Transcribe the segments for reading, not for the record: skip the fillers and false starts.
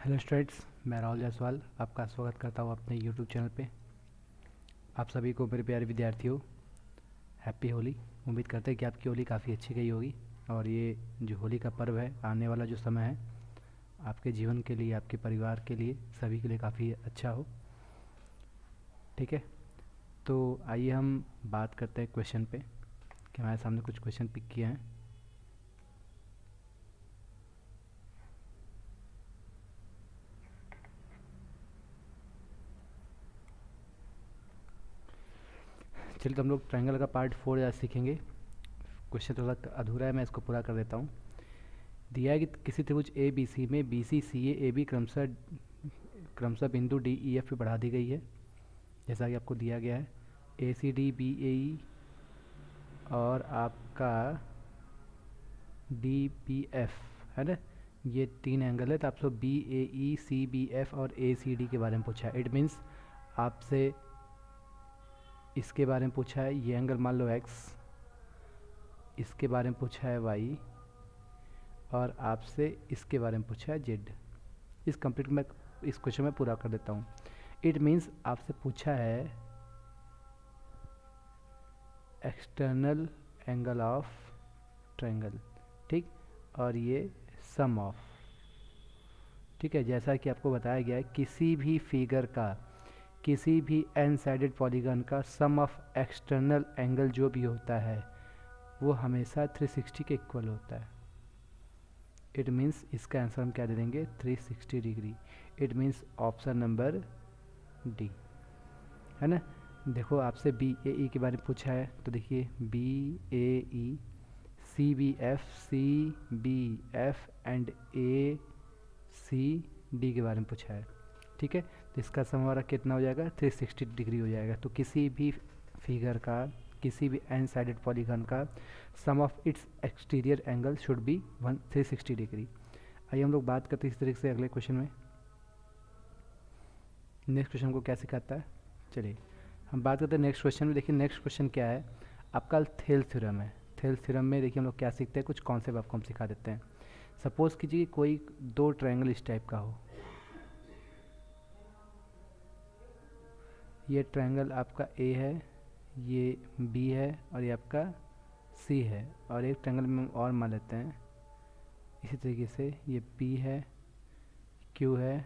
Hello students, मैं राहुल जायसवाल आपका स्वागत करता हूँ अपने यूट्यूब चैनल पे। आप सभी को मेरे प्यारे विद्यार्थियों, हैप्पी होली। उम्मीद करते हैं कि आपकी होली काफ़ी अच्छी गई होगी और ये जो होली का पर्व है, आने वाला जो समय है आपके जीवन के लिए, आपके परिवार के लिए, सभी के लिए काफ़ी अच्छा हो। ठीक है, तो आइए हम बात करते हैं क्वेश्चन पे कि हमारे सामने कुछ क्वेश्चन पिक किए हैं। चलिए, तो हम लोग ट्रायंगल का पार्ट 4 आज सीखेंगे। क्वेश्चन थोड़ा अधूरा है, मैं इसको पूरा कर देता हूँ। दिया है कि किसी त्रिभुज ए बी सी में B C C A B क्रमशः क्रमशः बिंदु डी ई एफ पे बढ़ा दी गई है, जैसा कि आपको दिया गया है। ए सी डी बी ए ई और आपका डी बी एफ है ना, ये तीन एंगल है। तो आपसे B A E C B F और ए सी डी के बारे में पूछा है। इट मीन्स आपसे इसके बारे में पूछा है, ये एंगल मान लो एक्स, इसके बारे में पूछा है वाई, और आपसे इसके बारे में पूछा है जेड। इस कंप्लीट में इस क्वेश्चन में पूरा कर देता हूँ। इट मीन्स आपसे पूछा है एक्सटर्नल एंगल ऑफ ट्रायंगल, ठीक, और ये सम ऑफ, ठीक है। जैसा कि आपको बताया गया है, किसी भी फिगर का, किसी भी एन साइडेड पॉलीगन का सम ऑफ एक्सटर्नल एंगल जो भी होता है वो हमेशा 360 के इक्वल होता है। इट मीन्स इसका आंसर हम क्या दे देंगे, 360 degree. It means option number D, है ना। देखो, आपसे बी ए ई के बारे में पूछा है, तो देखिए B A E C B F and A C D के बारे में पूछा है, ठीक है। तो इसका सम हमारा कितना हो जाएगा, 360 डिग्री हो जाएगा। तो किसी भी फिगर का, किसी भी एन साइडेड पॉलीगन का sum of its exterior angle should be 360 degree. आइए हम लोग बात करते हैं इस तरीके से अगले क्वेश्चन में। नेक्स्ट क्वेश्चन को क्या सिखाता है, चलिए हम बात करते हैं नेक्स्ट क्वेश्चन में। देखिए नेक्स्ट क्वेश्चन क्या है, आपका थेल्स थ्योरम है। थेल्स थ्योरम में देखिए हम लोग क्या सीखते हैं, कुछ कॉन्सेप्ट आपको हम सिखा देते हैं। सपोज कीजिए कोई दो ट्रायंगल इस टाइप का हो। ये ट्रायंगल आपका ए है, ये बी है और ये आपका सी है, और एक ट्रायंगल में और मान लेते हैं इसी तरीके से, ये पी है, क्यू है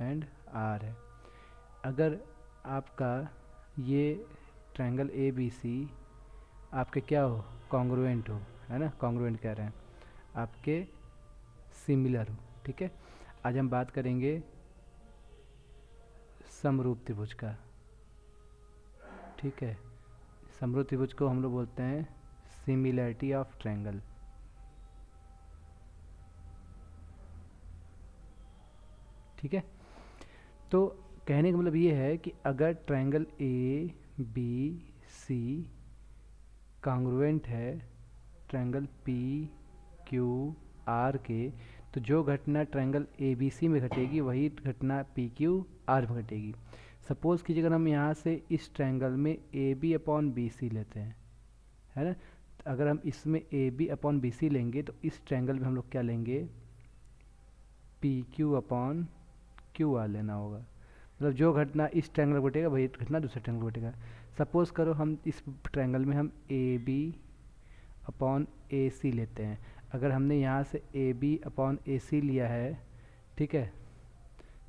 एंड आर है। अगर आपका ये ट्रायंगल ए बी सी आपके क्या हो, कॉन्ग्रुएंट हो, है ना, कॉन्ग्रुएंट कह रहे हैं, आपके सिमिलर हो, ठीक है। आज हम बात करेंगे समरूप त्रिभुज का, ठीक है। समरूप त्रिभुज को हम लोग बोलते हैं सिमिलैरिटी ऑफ ट्रायंगल, ठीक है। तो कहने का मतलब ये है कि अगर triangle A B C congruent है ट्रायंगल पी क्यू आर के, तो जो घटना ट्रायंगल ए बी सी में घटेगी वही घटना पी क्यू आर में घटेगी। सपोज़ कीजिए अगर हम यहाँ से इस ट्रायंगल में A B upon B C लेते हैं, है ना। तो अगर हम इसमें A B upon B C लेंगे तो इस ट्रायंगल में हम लोग क्या लेंगे, P Q upon Q R लेना होगा। मतलब जो घटना इस ट्रायंगल में घटेगा वही घटना दूसरे ट्रायंगल में घटेगा। सपोज़ करो हम इस ट्रायंगल में हम ए बी अपॉन ए सी लेते हैं। अगर हमने यहाँ से ए बी अपॉन ए सी लिया है, ठीक है,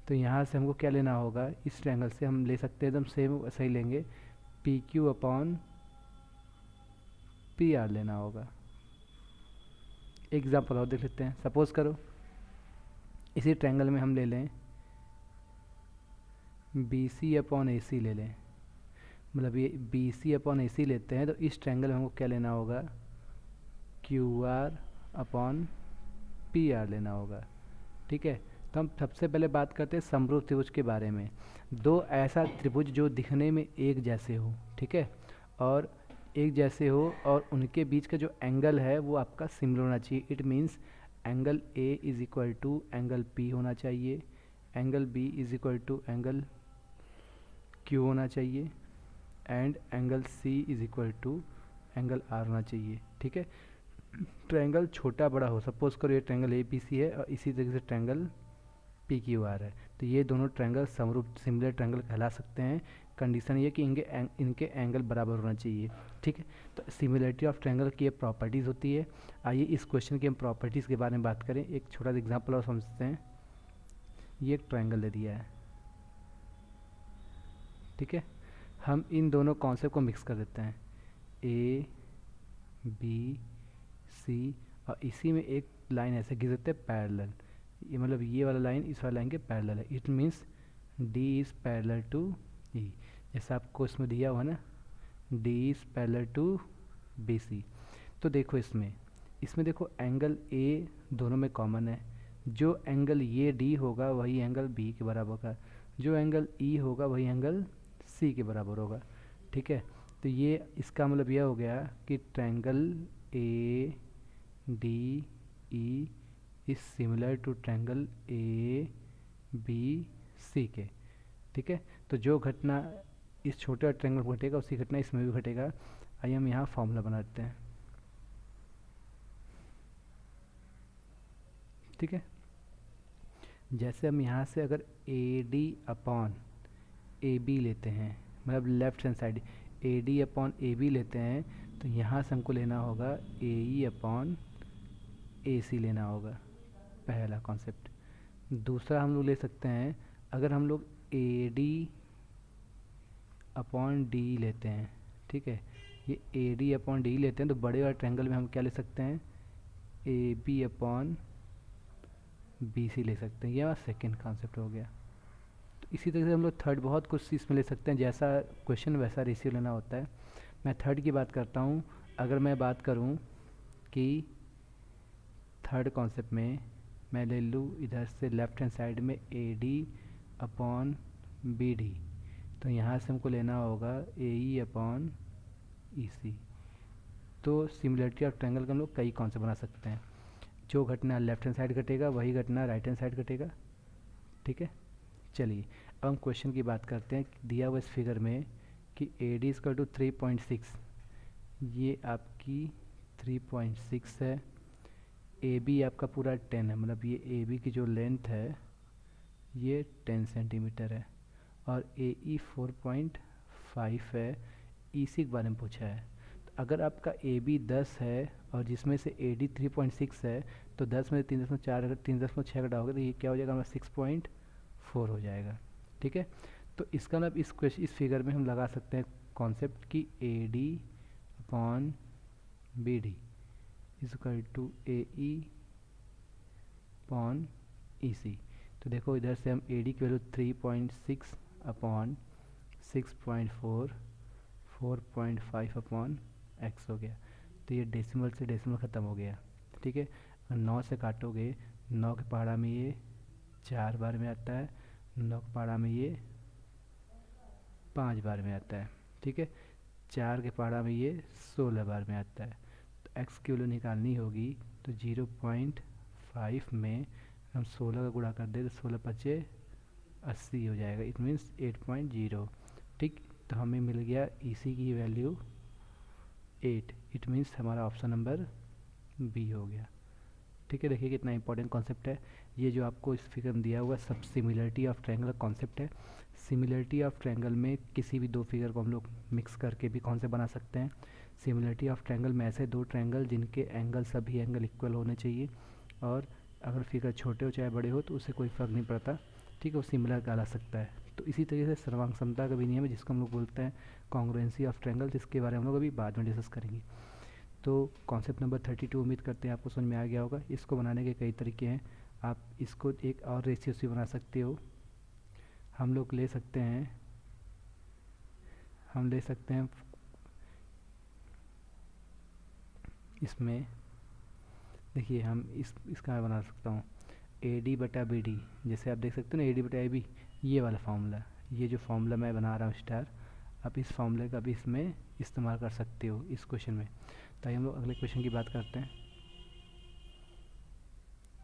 तो यहाँ से हमको क्या लेना होगा, इस ट्रायंगल से हम ले सकते हैं एकदम सेम वैसा ही लेंगे, P Q upon P R लेना होगा। एग्जाम्पल और देख लेते हैं। सपोज़ करो इसी ट्रायंगल में हम ले लें बी सी अपॉन ए सी ले लें, मतलब ये बी सी अपॉन ए सी लेते हैं, तो इस ट्रायंगल में हमको क्या लेना होगा, Q R upon P R लेना होगा, ठीक है। तो हम सबसे पहले बात करते हैं समरूप त्रिभुज के बारे में। दो ऐसा त्रिभुज जो दिखने में एक जैसे हो, ठीक है, और एक जैसे हो और उनके बीच का जो एंगल है वो आपका सिमिलर होना चाहिए। It means angle A is equal to angle P होना चाहिए, angle B is equal to angle Q होना चाहिए, and angle C is equal to angle R होना चाहिए, ठीक है। ट्रायंगल छोटा बड़ा हो, सपोज करो ये ट्रायंगल ए बी सी है और इसी तरीके से ट्रायंगल पी क्यू आर है। तो ये दोनों ट्रायंगल समरूप सिमिलर ट्रायंगल कहला सकते हैं। कंडीशन ये कि इनके एंगल बराबर होना चाहिए। ठीक है, तो सिमिलरिटी ऑफ ट्रायंगल की ये प्रॉपर्टीज़ होती है। आइए इस क्वेश्चन की हम प्रॉपर्टीज़ के बारे में बात करें। एक छोटा सा एग्जाम्पल और समझते हैं। ये एक ट्रायंगल दे दिया है, ठीक है। हम इन दोनों कॉन्सेप्ट को मिक्स कर देते हैं, ए बी सी, और इसी में एक लाइन ऐसे खींच देते हैं पैरेलल। ये मतलब ये वाला लाइन इस वाला लाइन के पैरेलल है। It means D is parallel to E, जैसा आपको इसमें दिया हुआ ना, D is parallel to B C. तो देखो इसमें देखो एंगल ए दोनों में कॉमन है। जो एंगल ये डी होगा वही एंगल बी के बराबर होगा, जो एंगल ई होगा वही एंगल सी के बराबर होगा। ठीक है, तो ये इसका मतलब यह हो गया कि triangle A D E is similar to triangle A B C के। ठीक है, तो जो घटना इस छोटे ट्रायंगल में घटेगा उसी घटना इसमें भी घटेगा। आइए हम यहाँ फॉर्मूला बनाते हैं। ठीक है, जैसे हम यहाँ से अगर A D upon A B लेते हैं, मतलब left hand side A D upon A B लेते हैं, तो यहाँ से हमको लेना होगा ए ई अपॉन ए सी लेना होगा, पहला कॉन्सेप्ट। दूसरा हम लोग ले सकते हैं, अगर हम लोग ए डी अपॉन डी लेते हैं, ठीक है, ये ए डी अपॉन डी लेते हैं, तो बड़े वाले ट्रायंगल में हम क्या ले सकते हैं, A B upon B C ले सकते हैं। यह सेकेंड कॉन्सेप्ट हो गया। तो इसी तरह से हम लोग थर्ड बहुत कुछ इसमें ले सकते हैं, जैसा क्वेश्चन वैसा रेशियो लेना होता है। मैं थर्ड की बात करता हूँ। अगर मैं बात करूँ कि थर्ड कॉन्सेप्ट में मैं ले लूँ इधर से लेफ्ट हैंड साइड में A D upon B D, तो यहाँ से हमको लेना होगा ए ई अपॉन ई सी। तो सिमिलरिटी ऑफ ट्रायंगल का हम लोग कई कॉन्सेप्ट बना सकते हैं। जो घटना लेफ्ट हैंड साइड घटेगा वही घटना राइट हैंड साइड घटेगा। ठीक है, चलिए अब हम क्वेश्चन की बात करते हैं। दिया हुआ इस फिगर में कि ए डी इक्वल टू 3.6, ये आपकी 3.6 है। ए बी आपका पूरा 10 है, मतलब ये ए बी की जो लेंथ है ये 10 सेंटीमीटर है, और ए ई 4.5 है। ई सी के बारे में पूछा है। तो अगर आपका ए बी 10 है और जिसमें से ए डी 3.6 है, तो 10 में 3.4 अगर 3.6 घटाओगे तो ये क्या हो जाएगा, हमारा 6.4 हो जाएगा। ठीक है, तो इसका मतलब इस फिगर में हम लगा सकते हैं कॉन्सेप्ट की A D upon B D is equal to A E upon E C. तो देखो इधर से हम ए डी की वैल्यू 3.6 अपॉन 6.4 4.5 अपॉन एक्स हो गया। तो ये डेसिमल से डेसिमल ख़त्म हो गया। ठीक है, 9 से काटोगे, 9 के पहाड़ा में ये 4 बार में आता है, 9 के पहाड़ा में ये 5 बार में आता है। ठीक है, 4 के पहाड़ा में ये 16 बार में आता है। तो एक्स की वैल्यू निकालनी होगी, तो 0.5 में हम 16 का गुणा कर दे तो 16 पचे 80 हो जाएगा। It means 8.0। ठीक, तो हमें मिल गया ई सी की वैल्यू 8। इट मीन्स हमारा ऑप्शन नंबर बी हो गया। ठीक है, देखिए कितना इंपॉर्टेंट कॉन्सेप्ट है ये जो आपको इस फिगर में दिया हुआ सब सिमिलरिटी ऑफ ट्रायंगल कॉन्सेप्ट है। सिमिलरिटी ऑफ ट्रायंगल में किसी भी दो फिगर को हम लोग मिक्स करके भी कौन से बना सकते हैं। सिमिलरिटी ऑफ ट्रायंगल में ऐसे दो ट्रायंगल जिनके एंगल सभी एंगल इक्वल होने चाहिए, और अगर फिगर छोटे हो चाहे बड़े हो तो उससे कोई फ़र्क नहीं पड़ता। ठीक है, वो सिमिलर कहला सकता है। तो इसी तरीके से सर्वांग समता का भी नियम है जिसको हम लोग बोलते हैं कॉन्ग्रुएंसी ऑफ ट्रायंगल, जिसके बारे में हम लोग अभी बाद में डिस्कस करेंगे। तो कॉन्सेप्ट नंबर 32 उम्मीद करते हैं आपको समझ में आ गया होगा। इसको बनाने के कई तरीके हैं। आप इसको एक और रेशियो से बना सकते हो। हम लोग ले सकते हैं इसमें देखिए हम इसका मैं बना सकता हूँ ए डी बटा बी डी। जैसे आप देख सकते हो ना, ए डी बटा ए बी, ये वाला फार्मूला, ये जो फार्मूला मैं बना रहा हूँ स्टार, आप इस फार्मूले का भी इसमें इस्तेमाल कर सकते हो इस क्वेश्चन में। तो हम लोग अगले क्वेश्चन की बात करते हैं।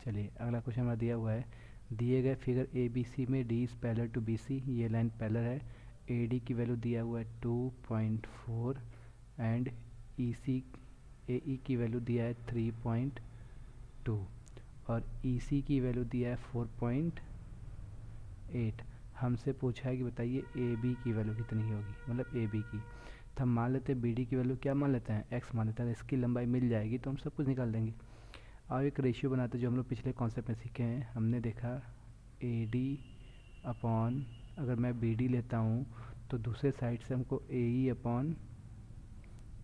चलिए अगला क्वेश्चन हमारा दिया हुआ है, दिए गए फिगर ए बी सी में D is parallel to B C, ये लाइन पैरेलल है। ए डी की वैल्यू दिया हुआ है 2.4 एंड ई सी ए ई की वैल्यू दिया है 3.2 और ई सी की वैल्यू दिया है 4.5। 8। हमसे पूछा है कि बताइए ए बी की वैल्यू कितनी होगी, मतलब ए बी की। तो हम मान लेते हैं बी डी की वैल्यू क्या मान लेते हैं, एक्स मान लेते हैं। इसकी लंबाई मिल जाएगी तो हम सब कुछ निकाल देंगे। और एक रेशियो बनाते हैं जो हम लोग पिछले कॉन्सेप्ट में सीखे हैं। हमने देखा ए डी अपॉन, अगर मैं बी डी लेता हूँ तो दूसरे साइड से हमको ए ई अपॉन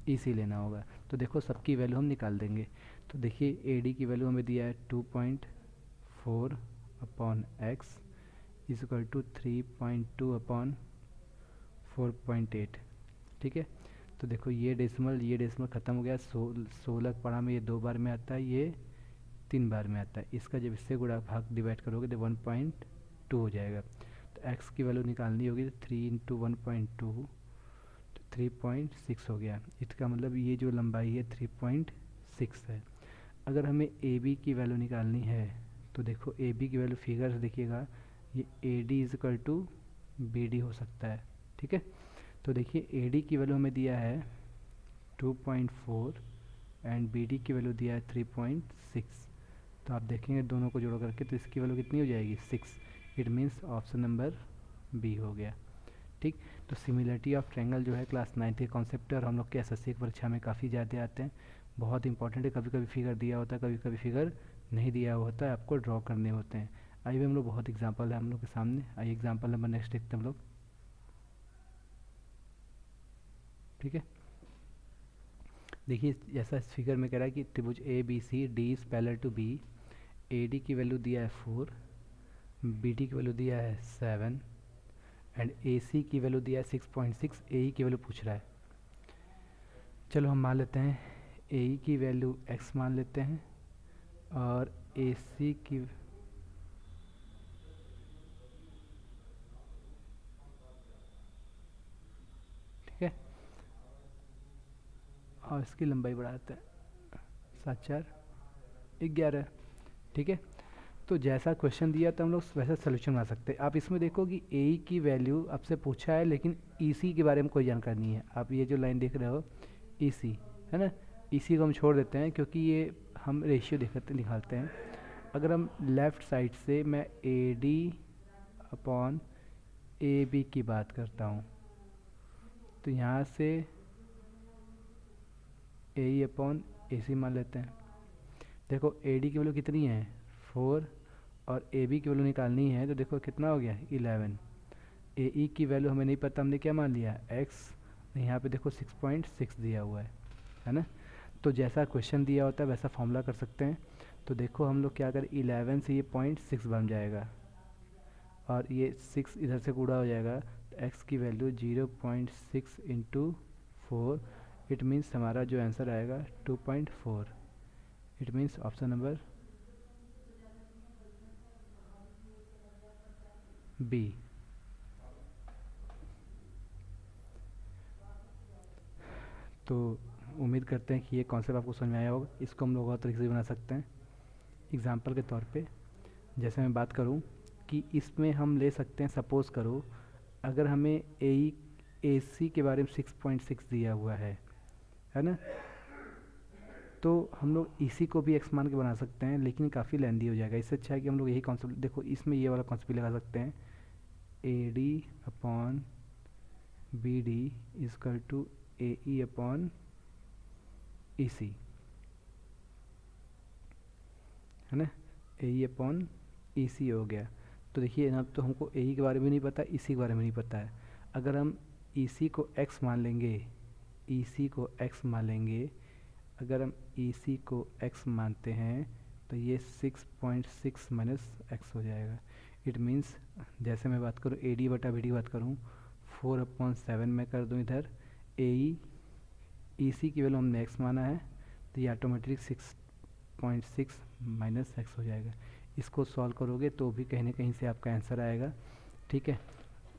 ई सी लेना होगा। तो देखो सबकी वैल्यू हम निकाल देंगे। तो देखिए ए डी की वैल्यू हमें दिया है 2.4 upon X is equal to 3.2 upon 4.8। ठीक है, तो देखो ये डेसिमल ख़त्म हो गया। 16 पढ़ा में ये 2 बार में आता है, ये 3 बार में आता है। इसका जब इससे गुणा भाग डिवाइड करोगे तो 1.2 हो जाएगा। तो x की वैल्यू निकालनी होगी तो 3 इंटू 1.2 तो 3.6 हो गया। इसका मतलब ये जो लंबाई है 3.6 है। अगर हमें ए बी की वैल्यू निकालनी है तो देखो ए बी की वैल्यू फिगर से देखिएगा, ये A D is equal to B D हो सकता है। ठीक है, तो देखिए ए डी की वैल्यू हमें दिया है 2.4 एंड बी डी की वैल्यू दिया है 3.6। तो आप देखेंगे दोनों को जोड़ करके तो इसकी वैल्यू कितनी हो जाएगी, 6। It means option number B हो गया। ठीक, तो सिमिलरिटी ऑफ ट्रायंगल जो है क्लास 9 के कॉन्सेप्ट है और हम लोग के एसएससी की परीक्षा में काफ़ी ज़्यादा आते हैं। बहुत इंपॉर्टेंट है। कभी कभी फिगर दिया होता है, कभी कभी फिगर नहीं दिया हुआ होता है, आपको ड्रॉ करने होते हैं। आइए हम लोग बहुत एग्जाम्पल है हम लोग के सामने। आइए एग्जाम्पल नंबर नेक्स्ट देखते हैं हम लोग। ठीक है, देखिए जैसा इस फिगर में कह रहा है कि त्रिभुज A B C D is parallel to B. A D की वैल्यू दिया है 4, बी डी की वैल्यू दिया है 7 एंड ए सी की वैल्यू दिया है 6.6। ए ई की वैल्यू पूछ रहा है। चलो हम मान लेते हैं ए ई की वैल्यू x मान लेते हैं और ए सी की ठीक है, और इसकी लंबाई बढ़ाते हैं 7 4 11। ठीक है, तो जैसा क्वेश्चन दिया तो हम लोग वैसा सोल्यूशन बना सकते हैं। आप इसमें देखो कि ए की वैल्यू आपसे पूछा है लेकिन ई सी के बारे में कोई जानकारी नहीं है। आप ये जो लाइन देख रहे हो ई सी है ना, ई सी को हम छोड़ देते हैं क्योंकि ये हम रेशियो निकालते हैं। अगर हम लेफ़्ट साइड से मैं A D upon A B की बात करता हूँ तो यहाँ से ए ई अपॉन ए सी मान लेते हैं। देखो ए डी की वैल्यू कितनी है 4 और ए बी की वैल्यू निकालनी है तो देखो कितना हो गया 11। ए ई की वैल्यू हमें नहीं पता, हमने क्या मान लिया एक्स। यहाँ पे देखो 6.6 दिया हुआ है ना। तो जैसा क्वेश्चन दिया होता है वैसा फॉर्मूला कर सकते हैं। तो देखो हम लोग क्या करें, 11 से ये 0.6 बन जाएगा और ये 6 इधर से गुणा हो जाएगा तो एक्स की वैल्यू 0.6 इंटू 4। इट मीन्स हमारा जो आंसर आएगा 2.4। It means option number B. तो उम्मीद करते हैं कि ये कॉन्सेप्ट आपको समझ में आया होगा। इसको हम लोग और तरीके से बना सकते हैं। एग्जाम्पल के तौर पे जैसे मैं बात करूं कि इसमें हम ले सकते हैं, सपोज़ करो अगर हमें ए सी के बारे में 6.6 दिया हुआ है ना, तो हम लोग इसी को भी एक्स मान के बना सकते हैं लेकिन काफ़ी लेंदी हो जाएगा। इससे अच्छा है कि हम लोग यही कॉन्सेप्ट, देखो इसमें ये वाला कॉन्सेप्ट लगा सकते हैं, A D upon B D is equal to A E upon E C है ना, ए ई अपॉन ई सी हो गया। तो देखिए यहाँ तो हमको ए ई के बारे में नहीं पता, ई सी के बारे में नहीं पता है। अगर हम ई सी को एक्स मान लेंगे, ई सी को एक्स मान लेंगे, अगर हम ई सी को एक्स मानते हैं तो ये 6.6 माइनस एक्स हो जाएगा। इट मीन्स जैसे मैं बात करूँ ए डी बटा बी डी बात करूँ 4/7 में कर दूँ इधर ए ई सी की वैल्यू हमने एक्स माना है तो ये ऑटोमेटिक 6.6 माइनस एक्स हो जाएगा। इसको सॉल्व करोगे तो भी कहीं ना कहीं से आपका आंसर आएगा। ठीक है,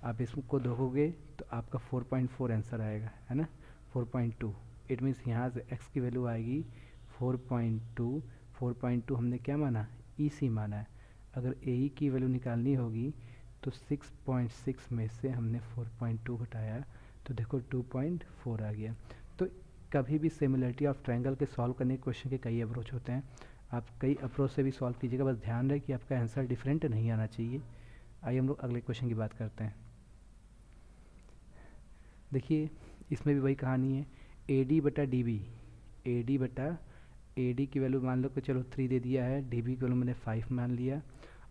आप इसको देखोगे तो आपका 4.4 आंसर आएगा है ना, 4.2। इट मीन्स यहाँ से x की वैल्यू आएगी 4.2। 4.2 हमने क्या माना, ई सी माना है। अगर ए ई की वैल्यू निकालनी होगी तो 6.6 में से हमने 4.2 घटाया तो देखो 2.4 आ गया। तो कभी भी सिमिलरिटी ऑफ ट्रायंगल के सॉल्व करने के क्वेश्चन के कई अप्रोच होते हैं। आप कई अप्रोच से भी सॉल्व कीजिएगा, बस ध्यान रहे कि आपका आंसर डिफरेंट नहीं आना चाहिए। आइए हम लोग अगले क्वेश्चन की बात करते हैं। देखिए इसमें भी वही कहानी है, ए डी बटा डी बी, ए डी बटा ए डी की वैल्यू मान लो कि चलो 3 दे दिया है, डी बी की वैल्यू मैंने 5 मान लिया,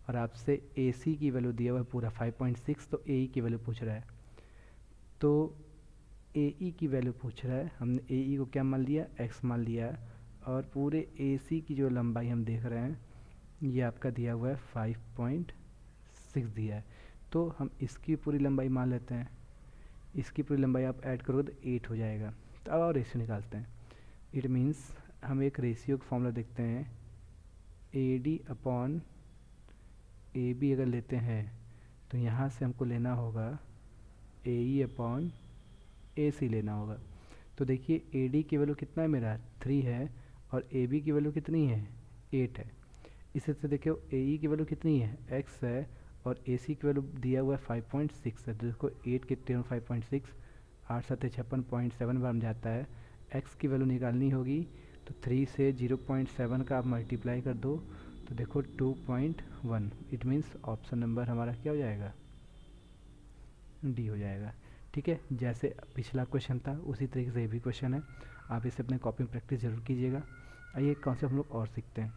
और आपसे ए सी की वैल्यू दिया हुआ है पूरा 5.6, तो ए ई की वैल्यू पूछ रहा है। तो ए ई की वैल्यू पूछ रहा है, हमने ए ई को क्या मान लिया, एक्स मान लिया है, और पूरे ए सी की जो लंबाई हम देख रहे हैं ये आपका दिया हुआ है 5.6 दिया है। तो हम इसकी पूरी लंबाई मान लेते हैं, इसकी पूरी लंबाई आप ऐड करोगे तो 8 हो जाएगा। तो अब और रेशियो निकालते हैं। इट मीन्स हम एक रेशियो का फॉर्मूला देखते हैं, A D upon A B अगर लेते हैं तो यहाँ से हमको लेना होगा ए ई अपॉन ए सी लेना होगा। तो देखिए ए डी की वैल्यू कितना है मेरा 3 है, और ए बी की वैल्यू कितनी है 8 है। इसी से देखो ए ई की वैल्यू कितनी है x है, और ए सी की वैल्यू दिया हुआ है 5.6 है। तो देखो 8 कितने और 5.6, 8 7 56.7 बार जाता है। x की वैल्यू निकालनी होगी, तो 3 से 0.7 का आप मल्टीप्लाई कर दो, तो देखो 2.1। इट मीन्स ऑप्शन नंबर हमारा क्या हो जाएगा, डी हो जाएगा। ठीक है, जैसे पिछला क्वेश्चन था उसी तरीके से ये भी क्वेश्चन है, आप इसे अपने कॉपी में प्रैक्टिस जरूर कीजिएगा। आइए कॉन्सेप्ट हम लोग और सीखते हैं।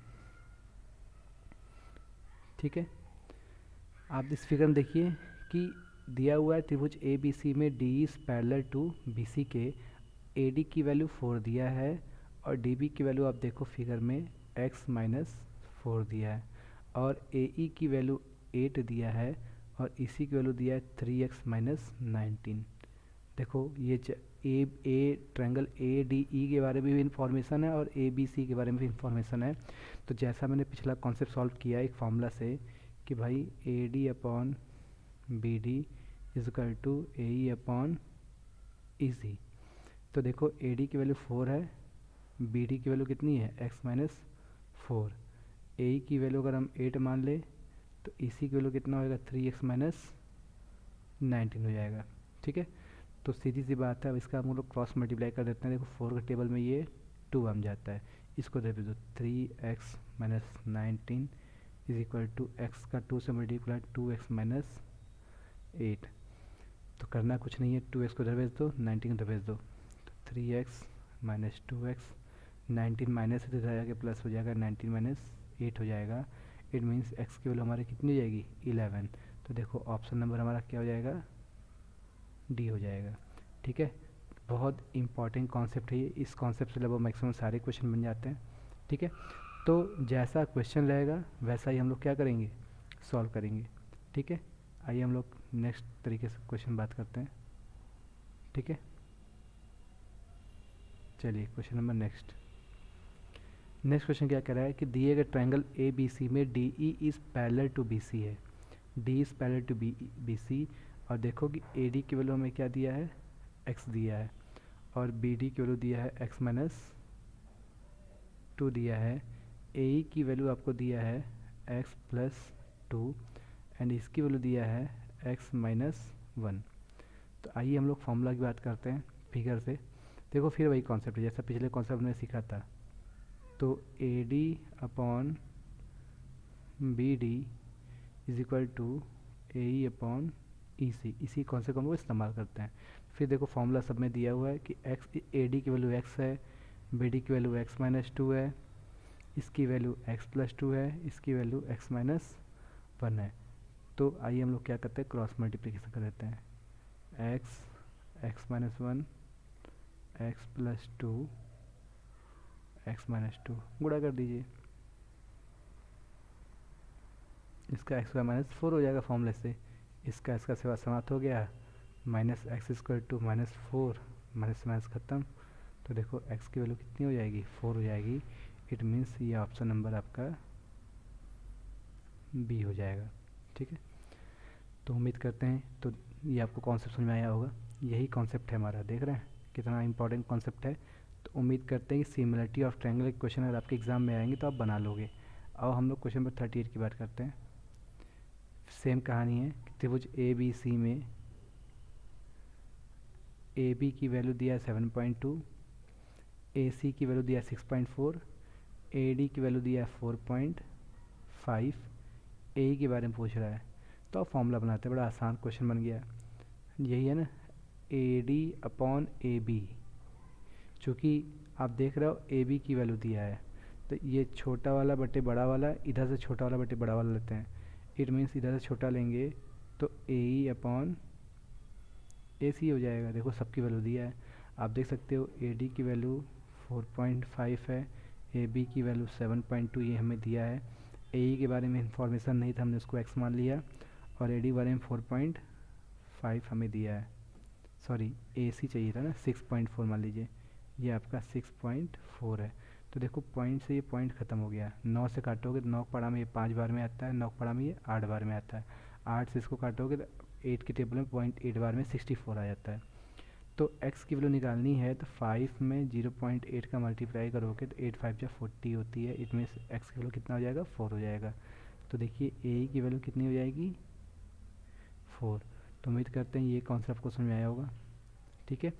ठीक है, आप इस फिगर में देखिए कि दिया हुआ है त्रिभुज ए बी सी में D is parallel to B C के, ए डी की वैल्यू 4 दिया है, और डी बी की वैल्यू आप देखो फिगर में x माइनस 4 दिया है, और ए ई की वैल्यू 8 दिया है, और इसी की वैल्यू दिया है 3x माइनस 19। देखो ये ए ट्रायंगल ए डी ई के बारे में भी इंफॉर्मेशन है, और ए बी सी के बारे में भी इंफॉर्मेशन है। तो जैसा मैंने पिछला कॉन्सेप्ट सॉल्व किया एक फार्मूला से कि भाई A D upon B D is equal to A E upon E C. तो देखो ए डी की वैल्यू 4 है, बी डी की वैल्यू कितनी है x माइनस 4, ए ई की वैल्यू अगर हम 8 मान ले तो इसी की वैल्यू कितना होएगा 3x माइनस 19 हो जाएगा। ठीक है, तो सीधी सी बात है, अब इसका हम लोग क्रॉस मल्टीप्लाई कर देते हैं। देखो 4 के टेबल में ये 2 बन जाता है, इसको दे दो 3x minus 19 is equal to X का 2 से मल्टीप्लाई 2x माइनस 8। तो करना कुछ नहीं है, 2x को इधर भेज दो, 19 को इधर भेज दो, तो 3x माइनस 2x, 19 माइनस से इधर आके प्लस हो जाएगा, 19 माइनस 8 हो जाएगा। इट मीन्स x की वैल्यू हमारी कितनी हो जाएगी 11। तो देखो ऑप्शन नंबर हमारा क्या हो जाएगा, डी हो जाएगा। ठीक है, बहुत इंपॉर्टेंट कॉन्सेप्ट है ये, इस कॉन्सेप्ट से लगभग मैक्सिमम सारे क्वेश्चन बन जाते हैं। ठीक है, तो जैसा क्वेश्चन रहेगा वैसा ही हम लोग क्या करेंगे, सॉल्व करेंगे। ठीक है, आइए हम लोग नेक्स्ट तरीके से क्वेश्चन बात करते हैं। ठीक है, चलिए क्वेश्चन नंबर नेक्स्ट क्वेश्चन क्या कह रहा है कि दिए गए ट्रायंगल ए बी सी में D E is parallel to B C है, D is parallel to B C, और देखो कि ए डी की वैल्यू हमें क्या दिया है x दिया है, और बी डी की वैल्यू दिया है x माइनस 2 दिया है, ए ई की वैल्यू आपको दिया है x प्लस 2, एंड इसकी वैल्यू दिया है x माइनस 1। तो आइए हम लोग फॉर्मूला की बात करते हैं फिगर से। देखो फिर वही कॉन्सेप्ट है जैसा पिछले कॉन्सेप्ट में सीखा था। तो A D upon B D is equal to A E upon E C, इसी कॉन्सेप्ट को इस्तेमाल करते हैं। फिर देखो फॉर्मूला सब में दिया हुआ है कि x ए डी की वैल्यू x है, बी डी की वैल्यू x माइनस 2 है, इसकी वैल्यू x प्लस 2 है, इसकी वैल्यू x माइनस 1 है। तो आइए हम लोग क्या करते हैं, क्रॉस मल्टीप्लिकेशन कर देते हैं, x minus 1 x plus 2 x minus 2 गुणा कर दीजिए, इसका x माइनस 4 हो जाएगा फॉर्मूले से, इसका सेवा समाप्त हो गया, minus X square two minus 4, minus minus ख़त्म। तो देखो x की वैल्यू कितनी हो जाएगी 4 हो जाएगी। इट मीन्स ये ऑप्शन नंबर आपका बी हो जाएगा। ठीक है, तो उम्मीद करते हैं तो ये आपको कॉन्सेप्ट समझ में आया होगा। यही कॉन्सेप्ट है हमारा, देख रहे हैं कितना इंपॉर्टेंट कॉन्सेप्ट है। तो उम्मीद करते हैं कि सिमिलरिटी ऑफ ट्रायंगल के क्वेश्चन अगर आपके एग्जाम में आएंगे तो आप बना लोगे। अब हम लोग क्वेश्चन नंबर 38 की बात करते हैं। सेम कहानी है, त्रिभुज ए बी सी में ए बी की वैल्यू दिया है 7.2, ए सी की वैल्यू दिया है 6.4, ए डी की वैल्यू दिया है 4.5, ए के बारे में पूछ रहा है। तो आप फॉर्मूला बनाते हैं, बड़ा आसान क्वेश्चन बन गया। यही है ना, A D upon A B. चूँकि आप देख रहे हो ए बी की वैल्यू दिया है, तो ये छोटा वाला बटे बड़ा वाला, इधर से छोटा वाला बटे बड़ा वाला लेते हैं। इट मीन्स इधर से छोटा लेंगे तो ए ई अपॉन ए सी हो जाएगा। देखो सबकी वैल्यू दिया है, आप देख सकते हो ए डी की वैल्यू 4.5 है, ए बी की वैल्यू 7.2 ये हमें दिया है। ए ई के बारे में इंफॉर्मेशन नहीं था, हमने उसको एक्स मान लिया, और ए डी के बारे में 4.5 हमें दिया है। सॉरी, ए सी चाहिए था ना, 6.4 मान लीजिए, ये आपका 6.4 है। तो देखो पॉइंट से ये पॉइंट ख़त्म हो गया। 9 से काटोगे तो 9 पढ़ा में ये 5 बार में आता है, 9 पढ़ा में ये 8 बार में आता है। 8 से इसको काटोगे तो 8 की टेबल में 0.8 बार में 64 आ जाता है। तो x की वैल्यू निकालनी है तो 5 में 0.8 का मल्टीप्लाई करोगे तो 8 5 जा 40 होती है। इट मीन्स x की वैल्यू कितना हो जाएगा, 4 हो जाएगा। तो देखिए a की वैल्यू कितनी हो जाएगी, 4। तो उम्मीद करते हैं ये कॉन्सेप्ट आपको समझ में आया होगा। ठीक है,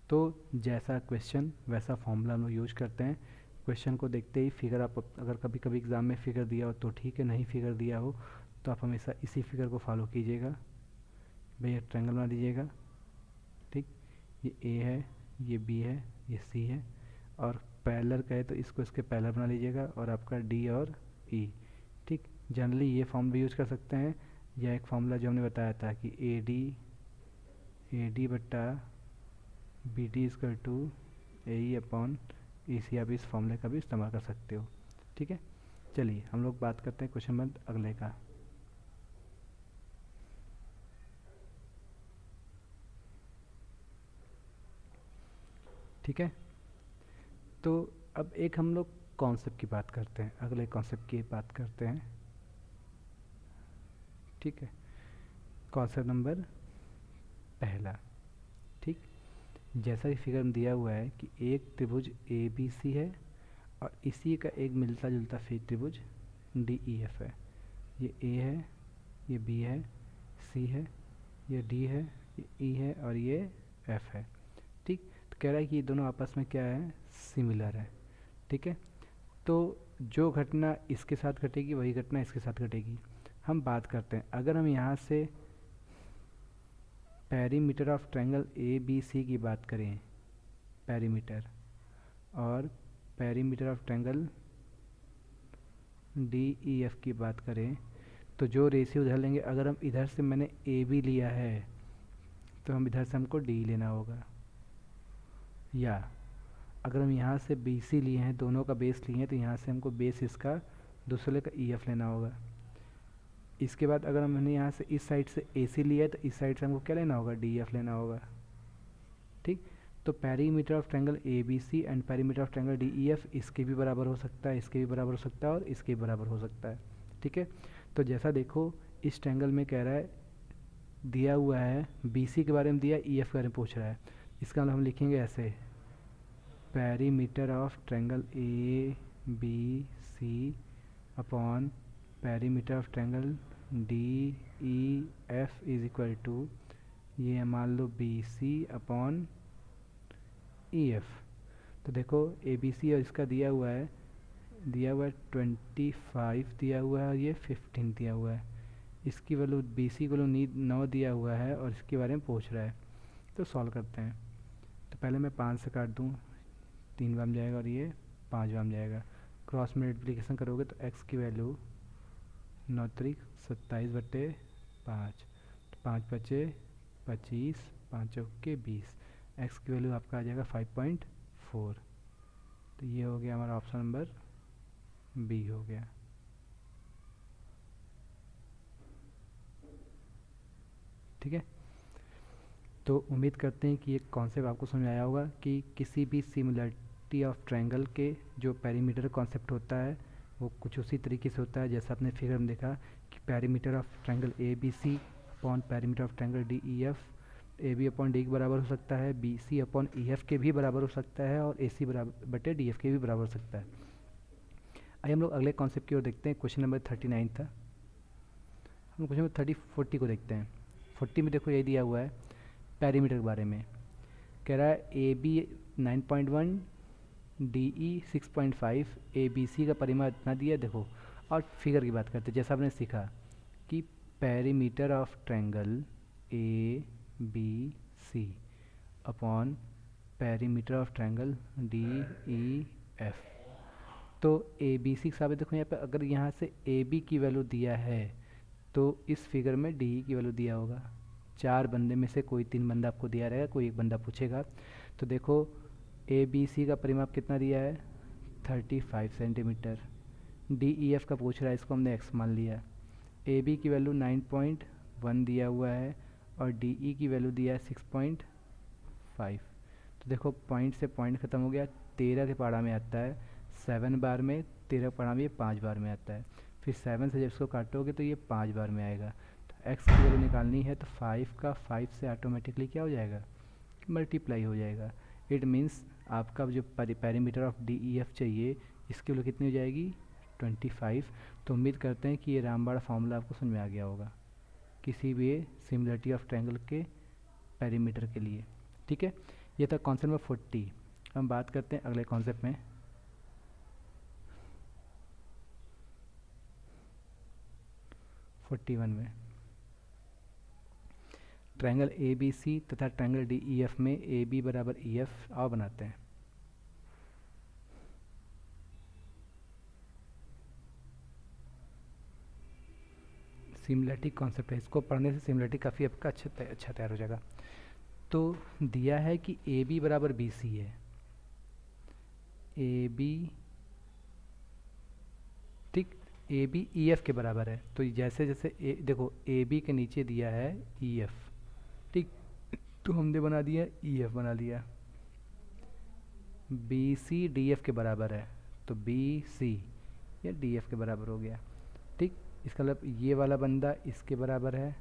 तो जैसा क्वेश्चन वैसा फॉर्मूला हम लोग यूज करते हैं। क्वेश्चन को देखते ही फिगर, आप अगर कभी कभी एग्ज़ाम में फिगर दिया हो तो ठीक है, नहीं फिगर दिया हो तो आप हमेशा इसी फिगर को फॉलो कीजिएगा। भैया ट्रायंगल बना दीजिएगा। ठीक, ये ए है, ये बी है, ये सी है, और पैरेलल कहे तो इसको इसके पैरेलल बना लीजिएगा, और आपका डी और ई। ठीक, जनरली ये फॉर्मूला यूज कर सकते हैं, या एक फॉर्मूला जो हमने बताया था कि ए डी बट्टा B D is equal to A E upon A C, आप इस फॉर्मूले का भी इस्तेमाल कर सकते हो। ठीक है, चलिए हम लोग बात करते हैं क्वेश्चन नंबर अगले का। ठीक है, तो अब एक हम लोग कॉन्सेप्ट की बात करते हैं, अगले कॉन्सेप्ट की बात करते हैं। ठीक है, कॉन्सेप्ट नंबर पहला। ठीक, जैसा कि फिगर में दिया हुआ है कि एक त्रिभुज ए बी सी है और इसी का एक मिलता जुलता त्रिभुज डी ई एफ है। ये ए है, ये बी है, सी है, ये डी है, ये ई है, और ये एफ है। ठीक, तो कह रहा है कि ये दोनों आपस में क्या है, सिमिलर है। ठीक है, तो जो घटना इसके साथ घटेगी वही घटना इसके साथ घटेगी। हम बात करते हैं, अगर हम यहाँ से perimeter of triangle A B C की बात करें, पेरीमीटर, और perimeter of triangle D E F की बात करें, तो जो रेशियो उधर लेंगे, अगर हम इधर से मैंने ए बी लिया है तो हम इधर से हमको डी लेना होगा, या अगर हम यहाँ से बी सी लिए हैं, दोनों का बेस लिए हैं, तो यहाँ से हमको बेस इसका दूसरे का ई एफ लेना होगा। इसके बाद अगर हमने यहाँ से इस साइड से ए सी लिया है तो इस साइड से हमको क्या लेना होगा, डी एफ लेना होगा। ठीक, तो perimeter of triangle A B C and perimeter of triangle D E F इसके भी बराबर हो सकता है, इसके भी बराबर हो सकता है, और इसके भी बराबर हो सकता है। ठीक है, तो जैसा देखो इस ट्रायंगल में कह रहा है, दिया हुआ है बी सी के बारे में दिया, ई एफ के बारे में पूछ रहा है। इसका मतलब हम लिखेंगे ऐसे, perimeter of triangle A B C upon perimeter of triangle D E F is equal to, ये मान लो B C upon E F. तो देखो ए बी सी और इसका दिया हुआ है 25 दिया हुआ है, और ये 15 दिया हुआ है। इसकी वैल्यू बी सी को 9 दिया हुआ है और इसके बारे में पूछ रहा है। तो सॉल्व करते हैं, तो पहले मैं 5 से काट दूँ, 3 बार में जाएगा और ये 5 बार में जाएगा। क्रॉस मल्टीप्लिकेशन करोगे तो x की वैल्यू 9 तरीक 27/5, तो 5 बचे 25, 5 चौके 20, x की वैल्यू आपका आ जाएगा 5.4। तो ये हो गया हमारा ऑप्शन नंबर बी हो गया। ठीक है, तो उम्मीद करते हैं कि ये कॉन्सेप्ट आपको समझ आया होगा कि किसी भी सिमिलरिटी ऑफ ट्रायंगल के जो पेरीमीटर कॉन्सेप्ट होता है वो कुछ उसी तरीके से होता है जैसा आपने फिगर में देखा कि perimeter of triangle A B C upon perimeter of triangle D E F, A B upon D के बराबर हो सकता है, B C upon E F के भी बराबर हो सकता है, और ए सी बराबर बटे डी एफ के भी बराबर हो सकता है। आइए हम लोग अगले कॉन्सेप्ट की ओर देखते हैं। क्वेश्चन नंबर 39 था, हम क्वेश्चन नंबर 40 को देखते हैं। 40 में देखो ये दिया हुआ है पेरीमीटर के बारे में, कह रहा है A B 9.1, D E 6.5, A B C का परिमाण इतना दिया। देखो, और फिगर की बात करते हैं, जैसा आपने सीखा कि perimeter of triangle A B C upon perimeter of triangle D E F. तो ए बी सी साबित देखो यहाँ पे, अगर यहाँ से ए बी की वैल्यू दिया है तो इस फिगर में डी की वैल्यू दिया होगा। चार बंदे में से कोई तीन बंदा आपको दिया रहेगा, कोई एक बंदा पूछेगा। तो देखो ए बी सी का परिमाप कितना दिया है 35 सेंटीमीटर। डी ई एफ का पूछ रहा है, इसको हमने एक्स मान लिया। ए बी की वैल्यू 9.1 दिया हुआ है और डी ई की वैल्यू दिया है 6.5। तो देखो पॉइंट से पॉइंट ख़त्म हो गया। 13 के पारा में आता है 7 बार में, 13 के पारा में ये 5 बार में आता है। फिर 7 से जब इसको काटोगे तो ये 5 बार में आएगा। तो x की वैल्यू निकालनी है तो 5 का 5 से ऑटोमेटिकली क्या हो जाएगा, मल्टीप्लाई हो जाएगा। इट मीन्स आपका जो perimeter of D E F चाहिए इसकी वैल्यू कितनी हो जाएगी 25। तो उम्मीद करते हैं कि ये रामबाड़ा फॉर्मूला आपको समझ में आ गया होगा किसी भी सिमिलरिटी ऑफ ट्रायंगल के पेरीमीटर के लिए। ठीक है, ये था कॉन्सेप्ट नंबर 40। हम बात करते हैं अगले कॉन्सेप्ट में। में ट्रायंगल ए बी सी तथा ट्रायंगल डी ई एफ में ए बी बराबर ई एफ आओ बनाते हैं। सिमिलरिटी कॉन्सेप्ट है, इसको पढ़ने से सिमिलरिटी काफ़ी आपका अच्छा तैयार हो जाएगा। तो दिया है कि ए बी बराबर बी सी है, ए बी ठीक, ए बी ई एफ के बराबर है। तो जैसे जैसे देखो ए बी के नीचे दिया है ई एफ, ठीक, तो हमने बना दिया ई एफ बना लिया। बी सी डी एफ के बराबर है तो बी सी या डी एफ के बराबर हो गया। ठीक, इसका मतलब ये वाला बंदा इसके बराबर है,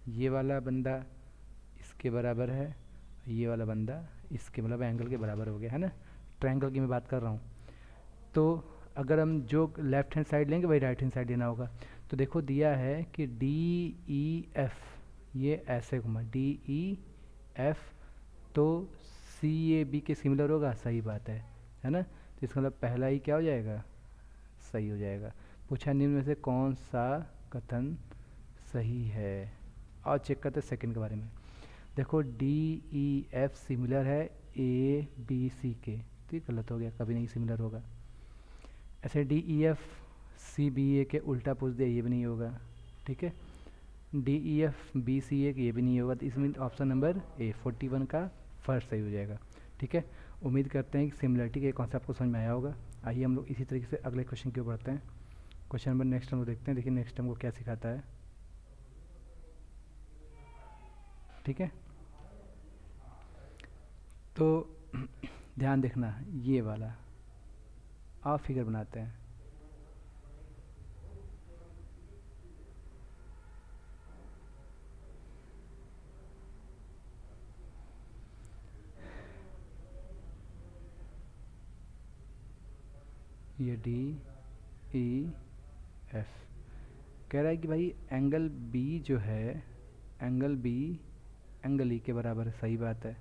ये वाला बंदा इसके बराबर है, ये वाला बंदा इसके मतलब एंगल के बराबर हो गया है ना। ट्रायंगल की मैं बात कर रहा हूँ। तो अगर हम जो लेफ्ट हैंड साइड लेंगे वही राइट हैंड साइड लेना होगा। तो देखो दिया है कि डी ई एफ ये ऐसे घुमा, डी ई एफ तो सी ए बी के सिमिलर होगा, सही बात है ना। तो इसका मतलब पहला ही क्या हो जाएगा, सही हो जाएगा। पूछा निम्न में से कौन सा कथन सही है, और चेक करते सेकंड के बारे में। देखो डी ई एफ सिमिलर है ए बी सी के, तो ये गलत हो गया, कभी नहीं सिमिलर होगा। ऐसे D E F C B A के उल्टा पूछ दिया, ये भी नहीं होगा। ठीक है, D E F B C A ये भी नहीं होगा। तो इसमें ऑप्शन नंबर ए 41 का फर्स्ट सही हो जाएगा। ठीक है, उम्मीद करते हैं कि सिमिलरिटी के कॉन्सेप्ट को समझ में आया होगा। आइए हम लोग इसी तरीके से अगले क्वेश्चन की ओर बढ़ते हैं। क्वेश्चन नंबर नेक्स्ट हम लोग देखते हैं। देखिए नेक्स्ट हमको क्या सिखाता है। ठीक है, तो ध्यान देखना, ये वाला आप फिगर बनाते हैं। ये डी ई एफ कह रहा है कि भाई एंगल बी जो है, एंगल बी एंगल ई के बराबर है, सही बात है।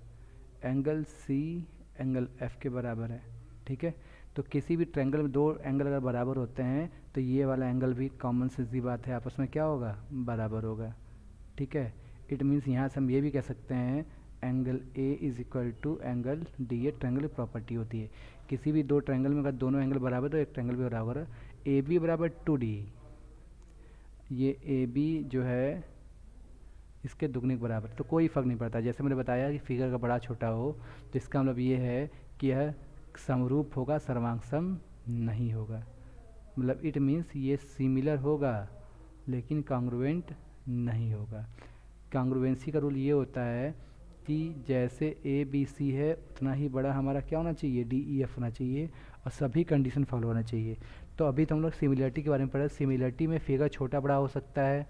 एंगल सी एंगल एफ के बराबर है। ठीक है, तो किसी भी ट्रायंगल में दो एंगल अगर बराबर होते हैं तो ये वाला एंगल भी कॉमन सीधी बात है आपस में क्या होगा, बराबर होगा। ठीक है, इट मीन्स यहाँ से हम ये भी कह सकते हैं angle A is equal to angle D. ये ट्रायंगल की प्रॉपर्टी होती है। किसी भी दो ट्रायंगल में अगर दोनों एंगल बराबर तो एक ट्रायंगल भी बराबर है। ए बी बराबर टू डी, ये ए बी जो है इसके दुगने के बराबर, तो कोई फ़र्क नहीं पड़ता। जैसे मैंने बताया कि फिगर का बड़ा छोटा हो तो इसका मतलब ये है कि यह समरूप होगा, सर्वांगसम नहीं होगा। मतलब इट मीन्स ये सिमिलर होगा लेकिन कॉन्ग्रुएंट नहीं होगा। कॉन्ग्रुएंसी का रूल ये होता है कि जैसे ए बी सी है उतना ही बड़ा हमारा क्या होना चाहिए, डी ई एफ होना चाहिए, और सभी कंडीशन फॉलो होना चाहिए। तो अभी तो हम लोग सिमिलरिटी के बारे में पढ़े। सिमिलरिटी में फिगर छोटा बड़ा हो सकता है,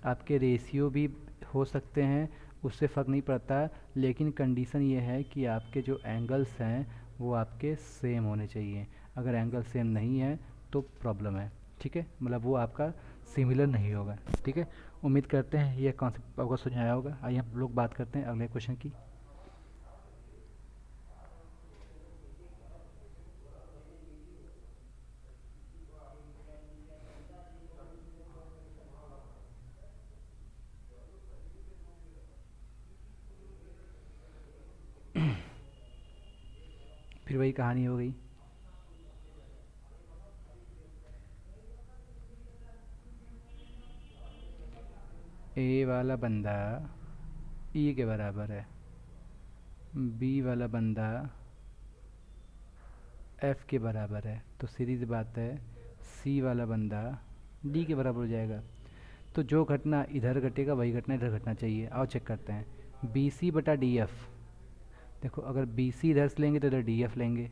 आपके रेशियो भी हो सकते हैं, उससे फ़र्क नहीं पड़ता। लेकिन कंडीशन ये है कि आपके जो एंगल्स हैं वो आपके सेम होने चाहिए। अगर एंगल सेम नहीं है तो प्रॉब्लम है। ठीक है, मतलब वो आपका सिमिलर नहीं होगा। ठीक है, उम्मीद करते हैं ये कॉन्सेप्ट आपको समझ आया होगा। आइए हम लोग बात करते हैं अगले क्वेश्चन की। फिर वही कहानी हो गई। ए वाला बंदा ई के बराबर है, बी वाला बंदा एफ के बराबर है, तो सीधी सी बात है सी वाला बंदा डी के बराबर हो जाएगा। तो जो घटना इधर घटेगा वही घटना इधर घटना चाहिए। आओ चेक करते हैं, बी सी बटा डी एफ। देखो अगर बी सी इधर से लेंगे तो इधर डी एफ लेंगे,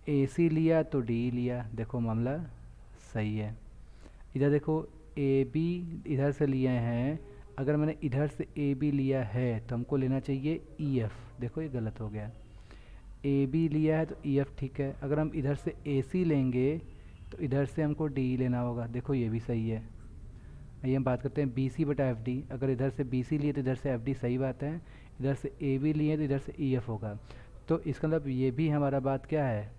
ए सी लिया तो डी लिया, देखो मामला सही है। इधर देखो ए बी इधर से लिए हैं, अगर मैंने इधर से ए बी लिया है तो हमको लेना चाहिए ई एफ, देखो ये गलत हो गया। ए बी लिया है तो ई एफ ठीक है, अगर हम इधर से ए सी लेंगे तो इधर से हमको डी लेना होगा, देखो ये भी सही है। आइए हम बात करते हैं बी सी बटा एफ डी। अगर इधर से बी सी लिए तो इधर से एफ डी, सही बात है। इधर से ए बी लिए तो इधर से ई एफ होगा। तो इसका मतलब ये भी हमारा बात क्या है,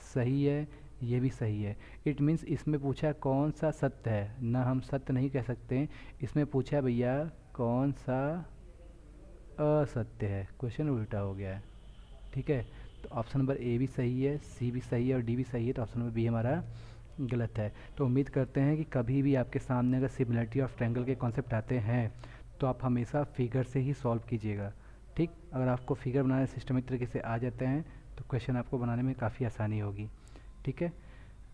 सही है, ये भी सही है। इट मीन्स इसमें पूछा कौन सा सत्य है, ना हम सत्य नहीं कह सकते, इसमें पूछा भैया कौन सा असत्य है, क्वेश्चन उल्टा हो गया है। ठीक है, तो ऑप्शन नंबर ए भी सही है, सी भी सही है और डी भी सही है, तो ऑप्शन नंबर बी हमारा गलत है। तो उम्मीद करते हैं कि कभी भी आपके सामने अगर सिमिलरिटी ऑफ ट्रायंगल के कॉन्सेप्ट आते हैं तो आप हमेशा फिगर से ही सॉल्व कीजिएगा। ठीक, अगर आपको फिगर बनाने सिस्टमिक तरीके से आ जाते हैं तो क्वेश्चन आपको बनाने में काफ़ी आसानी होगी। ठीक है,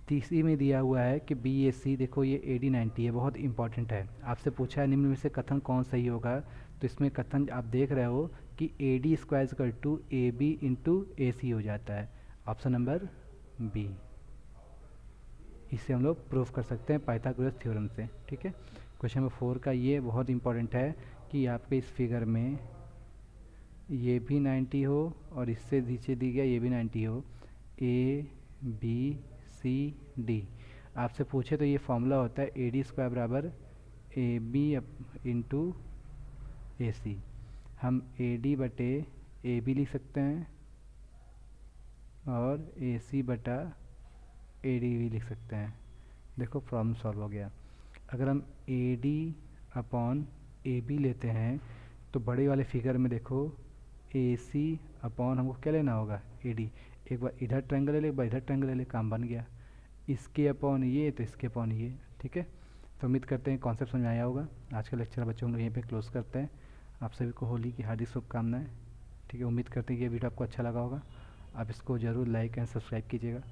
तीसरी में दिया हुआ है कि बी ए सी, देखो ये ए डी 90 है, बहुत इंपॉर्टेंट है। आपसे पूछा है निम्न में से कथन कौन सही होगा, तो इसमें कथन आप देख रहे हो कि A D square equal to A B into A C हो जाता है, ऑप्शन नंबर बी। इसे हम लोग प्रूव कर सकते हैं पाइथागोरस थ्योरम से। ठीक है, क्वेश्चन नंबर 4 का ये बहुत इंपॉर्टेंट है कि आपके इस फिगर में ये भी 90 हो और इससे नीचे दी गया ये भी 90 हो, ए बी सी डी। आपसे पूछे तो ये फॉर्मूला होता है ए डी स्क्वायर बराबर ए बी इंटू ए सी। हम ए डी बटे ए बी लिख सकते हैं और ए सी बटा ए डी भी लिख सकते हैं। देखो प्रॉब्लम सॉल्व हो गया। अगर हम A D upon A B लेते हैं तो बड़े वाले फिगर में देखो ए सी अपॉन हमको क्या लेना होगा, ए डी। एक बार इधर ट्रायंगल ले ले, एक बार इधर ट्रायंगल ले ले, काम बन गया। इसके अपॉन ये तो इसके अपॉन ये। ठीक है, तो उम्मीद करते हैं कॉन्सेप्ट समझ में आया होगा। आज का लेक्चर बच्चों हम लोग यहीं पे क्लोज करते हैं। आप सभी को होली की हार्दिक शुभकामनाएं। ठीक है, उम्मीद करते हैं कि ये वीडियो आपको अच्छा लगा होगा। आप इसको ज़रूर लाइक एंड सब्सक्राइब कीजिएगा।